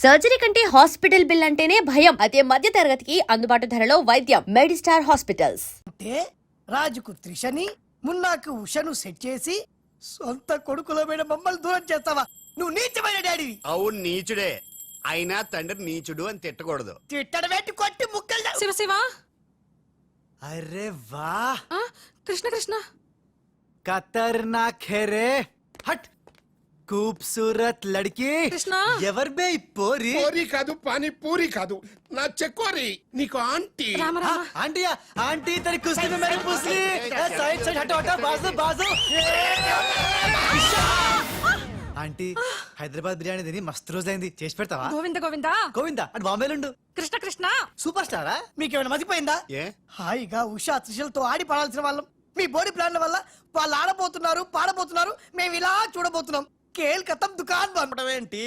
Surgery కంటే hospital bill అంటేనే భయం. అదే మధ్య తరగతికి అందుబాటు ధరలో వైద్యం. Medistar hospitals. అంటే రాజుకు త్రిషని, మున్నాకు ఉషను సెట్ చేసి సొంత కొడుకులమైన మమ్మల్ని దూరం చేస్తావా? నువ్వు నీచమైన డాడీవి. అవును నీచుడే, అయినా తండ్రి నీచుడు అని తిట్టకూడదు. తిట్టడ పెట్టి కొట్టి ముక్కలు. శివ శివ. అరే వా, కృష్ణ కృష్ణ. ఖతర్నాక్ హే రే. హట్. खूबसूरत लड़की. కృష్ణ. ఎవర్ బే ఈ పోరి? పూరి కాదు, పానీ పూరి కాదు, నా చెక్కోరి. నీకు aunty. Rama Rama. Aunty aunty तेरी कुश्ती में मैंने पूछ ली. साइड साइड हटो हटो, बाजू बाजू. ఆంటీ హైదరాబాద్ బిర్యానీ తిని మస్తు రోజైంది, చేసి పెడతావా? గోవింద గోవింద. గోవిందా అటు బాంబేలుండు. కృష్ణ కృష్ణ. సూపర్ స్టారా? మీకేమైనా మతిపోయిందా? ఏ హాయిగా ఉషా త్రిషలతో ఆడి పాడాల్సిన వాళ్ళం మీ బాడీ ప్లాన్ల వల్ల వాళ్ళు ఆడబోతున్నారు, పాడబోతున్నారు, మేము ఇలా చూడబోతున్నాం. కేల్ కథం దుకాన్ బంద్. ఏంటి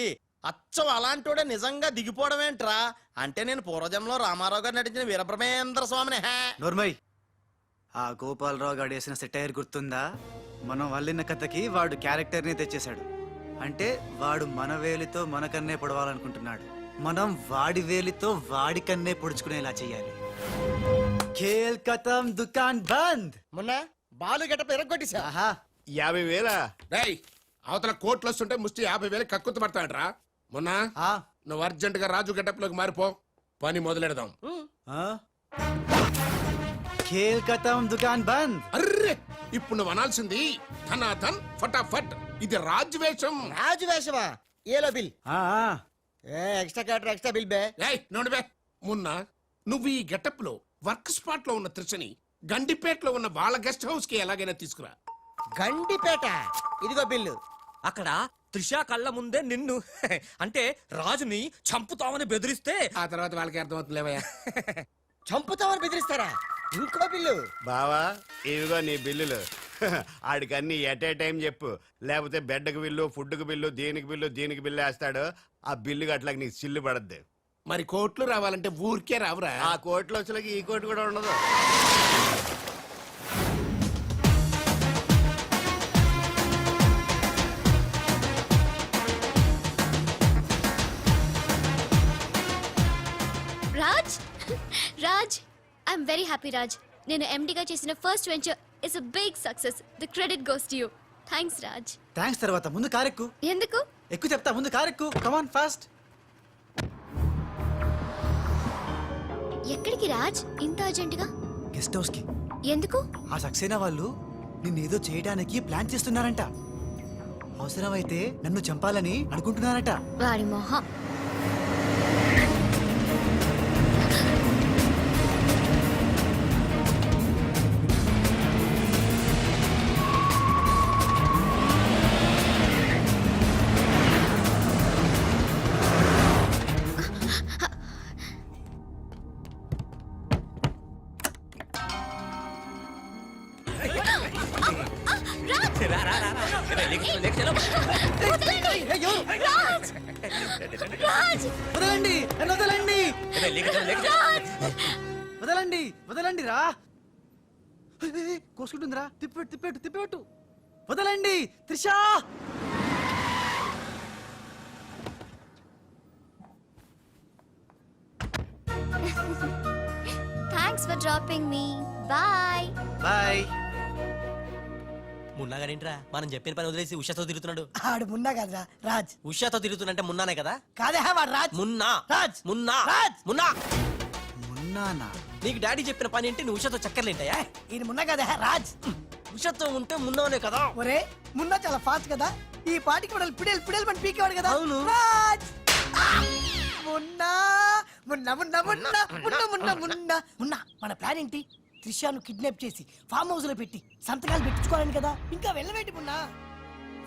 అచ్చం అలాంటోడే నిజంగా దిగిపోవడం ఏంట్రా? అంటే నేను పూర్వజంలో రామారావు గారు నటించిన వీరబ్రహ్మేంద్ర స్వామిని. నోర్మయ్, ఆ గోపాలరావు గారు వేసిన సెటైర్ గుర్తుందా? మనం వల్లిన కథకి వాడు క్యారెక్టర్ ని తెచ్చేశాడు. అంటే వాడు మన వేలితో మన కన్నే పొడవాలనుకుంటున్నాడు. మనం వాడి వేలితో వాడి కన్నే పొడుచుకునేలా చెయ్యాలి. ఖేల్ కథం దుకాన్ బంద్. మొన్న బాలు గెటప్ ఎరగొట్టేశా. ఆహా, 50,000 రేయ్, అవతల కోట్లు వస్తుంటే ముష్టి 50,000 కక్కుతు పడతాడ్రా. మొన్న ఆ, నువ్వు అర్జెంట్ గా రాజు గెటప్ లోకి మారిపో, పని మొదలెడదాం. ఆ? ఖేల్ కథం దుకాన్ బంద్. అర్రే, ఇప్పుడు నువ్వు అనాల్సింది ధనాధన్ ఫటాఫట్. ఇది రాజు వేషం. రాజు వేషమా? ఏలో బిల్. ఆ, ఆ. ఎక్స్ట్రా క్యాటర్ ఎక్స్ట్రా బిల్ బే. ఏయ్ నోడిబే, మున్నా నువ్వు ఈ గెటప్ లో వర్క్ స్పాట్ లో ఉన్న త్రిషని గండిపేటలో ఉన్న వాళ్ళ గెస్ట్ హౌస్ కి ఎలాగైనా తీసుకురా. గండిపేట. ఇదిగో బిల్లు. అక్కడ త్రిష కళ్ళ ముందే నిన్ను అంటే రాజుని చంపుతామని బెదిరిస్తే ఆ తర్వాత వాళ్ళకి అర్థమవుతుందిలేవయ్యా. చంపుతామని బెదిరిస్తారా? ఇంకో బిల్లు. బావా ఇవిగో నీ బిల్లులు. ఆడికన్నీ ఎట్ ఏ టైం చెప్పు, లేకపోతే బెడ్కి బిల్లు, ఫుడ్కి బిల్లు, దీనికి బిల్లు వేస్తాడు. ఆ బిల్లు అట్లాగ నీకు సిల్లు పడద్దు. మరి కోట్లు రావాలంటే ఊరికే రావురా. ఆ కోట్లు వచ్చేలాగా ఈ కోట్లు కూడా ఉండదు. Raj Raj I'm very happy Raj. నేను ఎండిగా చేసిన first venture is a big success. The credit goes to you. Thanks Raj. Thanks తర్వాత ముందు కారెక్కు. ఎందుకు? ఎక్కువ చెప్తా, ముందు కారెక్కు. Come on fast. ఎక్కడికి రాజ్ ఇంత అర్జెంటుగా? గెస్ట్ హౌస్ కి. ఎందుకు? ఆ సక్సేనా వాళ్ళు నిన్నేదో చేయడానికి ప్లాన్ చేస్తున్నారంట. అవసరమైతే నన్ను చంపాలని అనుకుంటున్నారట. వాడి మొహం. రాజ్! రాజ్! వదలండి, నన్ను వదలండి, వదలండి, వదలండి రా. కోసుకుంటుందిరా. తిప్పెట్టు తిప్పెట్టు తిప్పెట్టు. వదలండి Trisha. Thanks for dropping me. Bye. Bye. Munna గారేంట్రా మనం చెప్పిన పని వదిలేసి ఉషాతో తిరుగుతున్నాడు? ఆడు మున్నా కాదురా, రాజ్. ఉషాతో తిరుగుతున్నంటే మున్నానే కదా? కాదే వాడు రాజ్. మున్నా రాజ్. మున్నా రాజ్. మున్నా. మున్నానా? నీకు డాడీ చెప్పిన పని ఏంటి? నువ్వు ఉషాతో చక్కర్లేంటాయా? ఈయన మున్నా కాదే రాజ్. ఉషాతో ఉంటే మున్నానే కదా? ఒరే, మున్నా చాలా ఫాస్ట్ కదా, ఈ పాటికి మనల్ని పిడేలు పిడేలు మన పీకేవాడు కదా. అవును. రాజ్. మున్నా మున్నా మున్నా మున్నా మున్నా మున్నా మున్నా మున్నా. మన ప్లాన్ ఏంటి? త్రిషాను కిడ్నాప్ చేసి ఫామ్ హౌస్ లో పెట్టి సంతకాలు పెట్టించుకోవాలని కదా. ఇంకా వెళ్ళవేంటి మున్నా?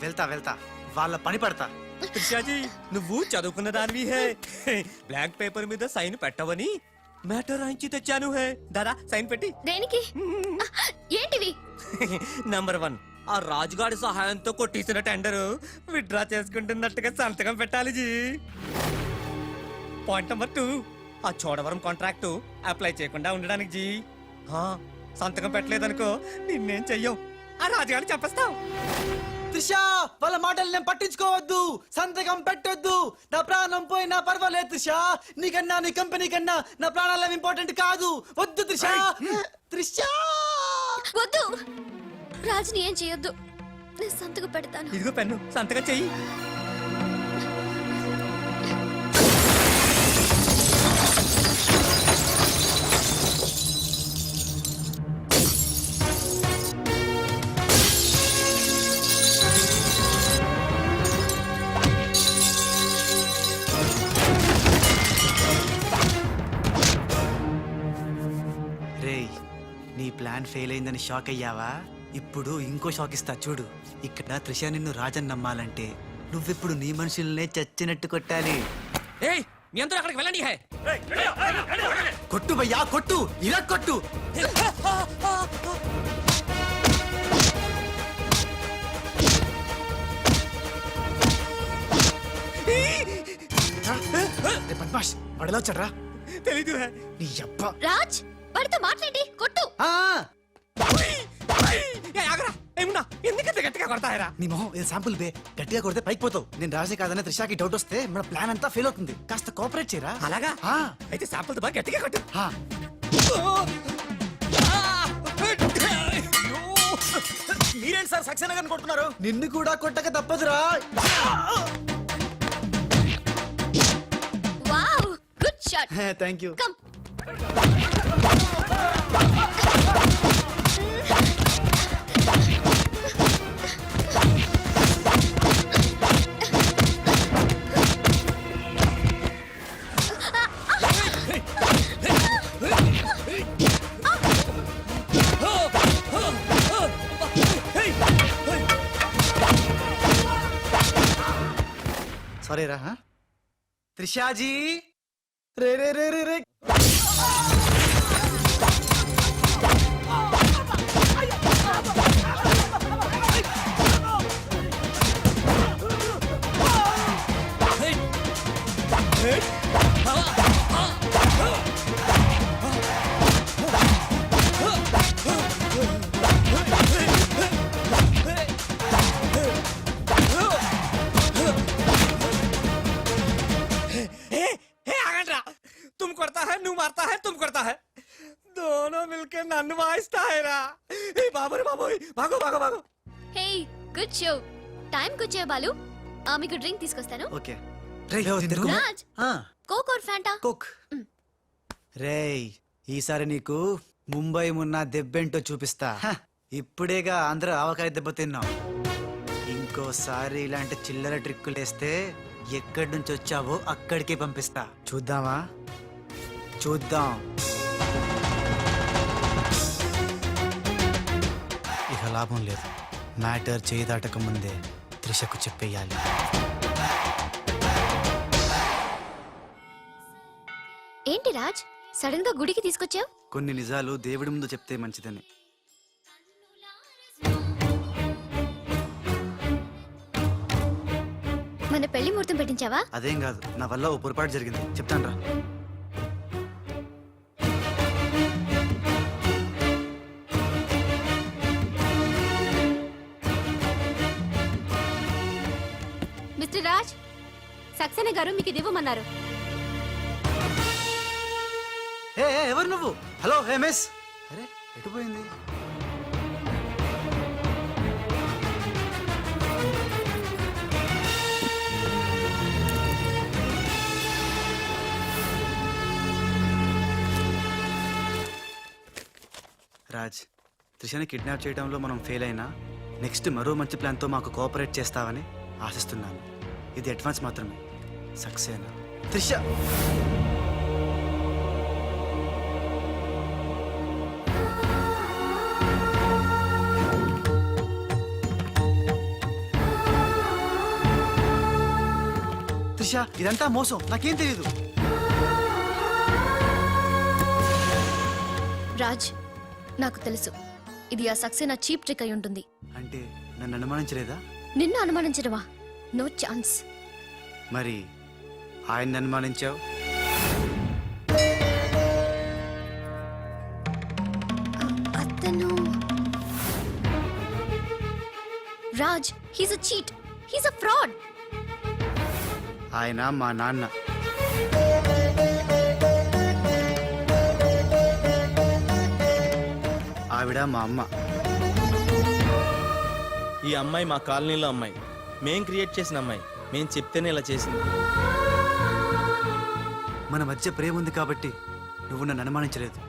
వెళ్తా వెళ్తా, వాళ్ళ పని పడతా. త్రిషాజీ నువ్వు చదువుకున్న దానివి హే. బ్లాక్ పేపర్ మీద సైన్ పెట్టవని మ్యాటర్ రాయించి తెచ్చాను హే. దాదా సైన్ పెట్టి. దేనికి? ఏంటివి? నంబర్ 1, ఆ రాజుగాడి సహాయంతో కొట్టేసిన టెండర్ విత్డ్రా చేసుకుంటున్నట్టుగా సంతకం పెట్టాలి జీ. పాయింట్ నంబర్ 2, ఆ చోడవరం కాంట్రాక్టు అప్లై చేయకుండా ఉండడానికి జీ. సంతకం పెట్టలేదనుకో నిన్నేం చెయ్యం, ఆ రాజుగాడిని చంపేస్తాం. త్రిష వాళ్ళ మాటలు నేను పట్టించుకోవద్దు, సంతకం పెట్టొద్దు. నా ప్రాణం పోయినా పర్వాలేదు త్రిష, నీకన్నా నీ కంపెనీ కన్నా నా ప్రాణాలు ఇంపార్టెంట్ కాదు. వద్దు త్రిష. త్రిష వద్దు రాజ్ని ఏం చేయొద్దు, నేను సంతకం పెడతాను. ఇదిగో పెన్ను, సంతకం చెయ్యి. రేయ్, నీ ప్లాన్ ఫెయిల్ అయిందని షాక్ అయ్యావా? ఇప్పుడు ఇంకో షాక్ ఇస్తా చూడు. ఇక్కడ త్రిష నిన్ను రాజన్ నమ్మాలంటే నువ్విప్పుడు నీ మనుషుల్నే చచ్చినట్టు కొట్టాలి. ఏయ్, మీ అందరూ అక్కడికి వెళ్ళండి. హే కొట్టు భయ్యా, కొట్టు, ఇలా కొట్టు. పద్మాష్ వాడెలా వచ్చాడ్రా? తెలీదు. హే నీ అబ్బా. రాజ్ వాడితో మాట్లాడి కొట్టు. ఆగరా, ఏమున్నా ఎందుకంత గట్టిగా కొడతాయరా? నీ మొహం ఇది శాంపుల్ బే, గట్టిగా కొడితే పైకి పోతావు. నేను రాజే కాదనే త్రిషాకి డౌట్ వస్తే మన ప్లాన్ అంతా ఫెయిల్ అవుతుంది. కాస్త కోఆపరేట్ చేయరా. అలాగా? ఆ. అయితే శాంపుల్ బాగా గట్టిగా కొట్టు. ఆ. మీరేంటి సార్ సక్సేనా గారిని కొడుతున్నారు? నిన్ను కూడా కొట్టక తప్పదురా. Wow good shot. Thank you. Come sorry రా. త్రిషాజీ రే రే రే రే రే. तुम करता है, नू मारता है, तुम करता है, दोनों मिलके नन्नु वाइस्ता है रा. ए बाबू रे बाबू, भागो भागो भागो. Hey good show. టైం కు వచ్చే బాలు. మీకు డ్రింక్ తీసుకొస్తాను. ఓకే. రేయ్ Raj coke or Fanta? Coke. రేయ్, ఈసారి నీకు ముంబై మున్న దెబ్బేంటో చూపిస్తా. ఇప్పుడేగా ఆంధ్ర ఆవకాయ దెబ్బ తిన్నాం. ఇంకోసారి ఇలాంటి చిల్లర ట్రిక్కులేస్తే ఎక్కడి నుంచి వచ్చావో అక్కడికే పంపిస్తా. చూద్దామా? చూద్దాం. ఇక లాభం లేదు. మ్యాటర్ చేయి దాటక ముందే త్రిషకు చెప్పేయాలి. ఏంటి రాజ్ సడన్ గా గుడికి తీసుకొచ్చావు? కొన్ని నిజాలు దేవుడి ముందు చెప్తే మంచిదని. మన పెళ్లి ముహూర్తం పెట్టించావా? అదేం కాదు, నా వల్ల ఓ పొరపాటు జరిగింది, చెప్తాను రా. మిస్టర్ రాజ్ సక్సేనా గారు మీకు ఇది ఇవ్వమన్నారు. ఎవరు నువ్వు? Hello hey miss. అరే ఎటు పోయింది? రాజ్, త్రిషని కిడ్నాప్ చేయడంలో మనం ఫెయిల్ అయినా నెక్స్ట్ మరో మంచి ప్లాన్తో మాకు కోఆపరేట్ చేస్తావని ఆశిస్తున్నాను. ఇది అడ్వాన్స్ మాత్రమే. సక్సేనా త్రిష. త్రిష, ఇదంతా మోసం, నాకేం తెలీదు. రాజ్ నాకు తెలుసు ఇది ఆ సక్సేనా చీప్ ట్రిక్ అయి ఉంటుంది. అంటే నన్ను అనుమానించలేదా? నిన్ను అనుమానించడమా? No chance. మరి ఆయన్ని అనుమానించావు? అతను Raj Raj, he's a cheat. He's a fraud. ఆయన మా నాన్న. ఆవిడ మా అమ్మ. ఈ అమ్మాయి మా కాలనీలో అమ్మాయి, మేం క్రియేట్ చేసిన అమ్మాయి. మేం చెప్తేనే ఇలా చేసింది. మన మధ్య ప్రేమ ఉంది కాబట్టి నువ్వు నన్ను అనుమానించలేదు.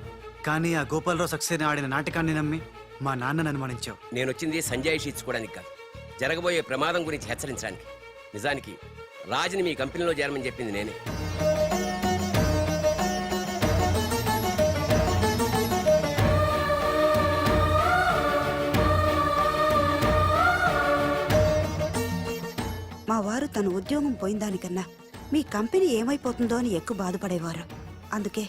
కానీ ఆ గోపాలరావు సక్సేనా ఆడిన నాటకాన్ని నమ్మి మా నాన్నను అనుమానించావు. నేను వచ్చింది సంజాయిషి ఇచ్చుకోవడానికి కాదు, జరగబోయే ప్రమాదం గురించి హెచ్చరించడానికి. నిజానికి రాజుని మీ కంపెనీలో చేరమని చెప్పింది నేనే. మా వారు తన ఉద్యోగం పోయిందానికన్నా మీ కంపెనీ ఏమైపోతుందో అని ఎక్కువ బాధపడేవారు. అందుకే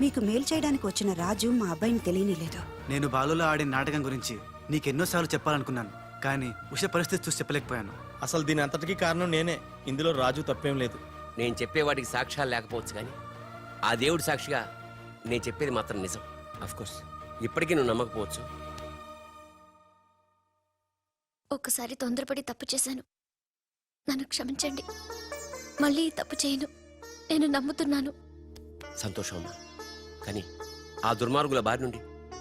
మీకు మేలు చేయడానికి వచ్చిన రాజు మా అబ్బాయిని తెలియనిలేదు. నేను బాలులో ఆడిన నాటకం గురించి నీకెన్నోసార్లు చెప్పాలనుకున్నాను, కానీ ఉష పరిస్థితి చూసి చెప్పలేకపోయాను. అసలు దీని అంతటికీ కారణం నేనే. ఇందులో రాజు తప్పేం లేదు. నేను చెప్పేవాడికి సాక్ష్యాలు లేకపోవచ్చు, కానీ ఆ దేవుడి సాక్షిగా నేను చెప్పేది మాత్రం నిజం. కోర్స్ ఇప్పటికీ నువ్వు నమ్మకపోవచ్చు. ఒక్కసారి తొందరపడి తప్పు చేశాను. నన్ను క్షమించండి. మళ్ళీ ఈ తప్పు చేయను. నేను నమ్ముతున్నాను. సంతోషం అమ్మా, కానీ ఆ దుర్మార్గుల బారి నుండి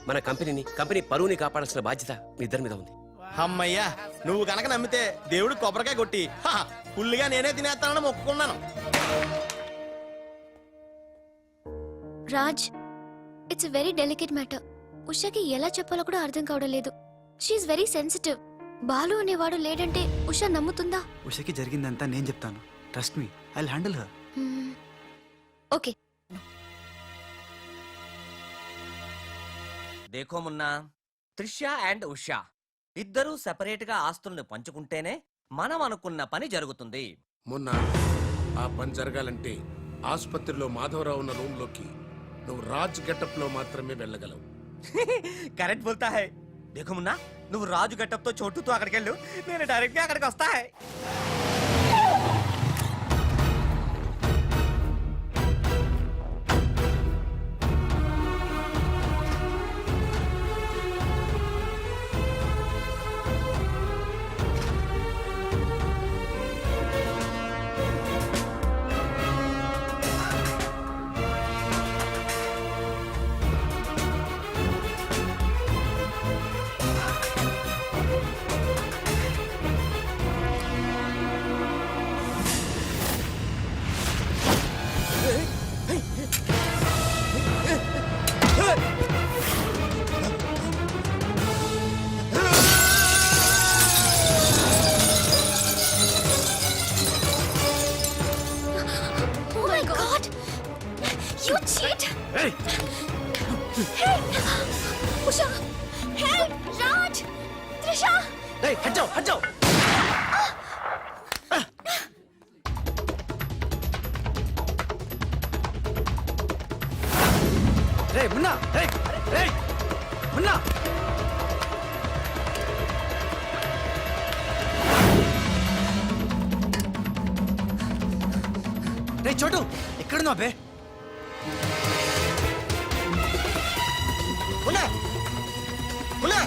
మన కంపెనీ పరువుని కాపాడాల్సిన బాధ్యత మీ ఇద్దరి మీద ఉంది. అమ్మయ్యా, నువ్వు కనుక నమ్మితే దేవుడు కొబ్బరికాయ కొట్టి ఫుల్లుగా నేనే తినేస్తానని మొక్కుకున్నాను. Raj, it's very delicate matter. ఉషకి ఎలా చెప్పాలో కూడా అర్థం కావడం లేదు. She very sensitive. బాలు అనేవాడు లేడంటే ఉష నమ్ముతుందా? ఉషకి జరిగిందంతా నేను చెప్తాను. Trust me, I will handle her. Okay. దేఖో మున్నా, త్రిష అండ్ ఉషా ఇద్దరూ సెపరేట్ గా ఆస్తుల్ని పంచుకుంటేనే మనం అనుకున్న పని జరుగుతుంది. మొన్న ఆ పని జరగాలంటే ఆసుపత్రిలో మాధవరావు ఉన్న రూమ్ లోకి నువ్వు రాజ్ గెటప్ లో మాత్రమే వెళ్ళగలవు. కరెక్ట్ బోల్తా హై. దేఖో మున్నా, నువ్వు రాజు గెటప్ తో చోటుతో అక్కడికి వెళ్ళు, నేను డైరెక్ట్ గా అక్కడికి వస్తా high. Oh my God! You cheat! Hey! Usha! Help! Raj! Trisha! రేయ్, హట్ జాओ. రేయ్ మున్నా, రేయ్ మున్నా. రేయ్ చోటు, ఎక్కడున్నావు బే? మున్నా, మున్నా,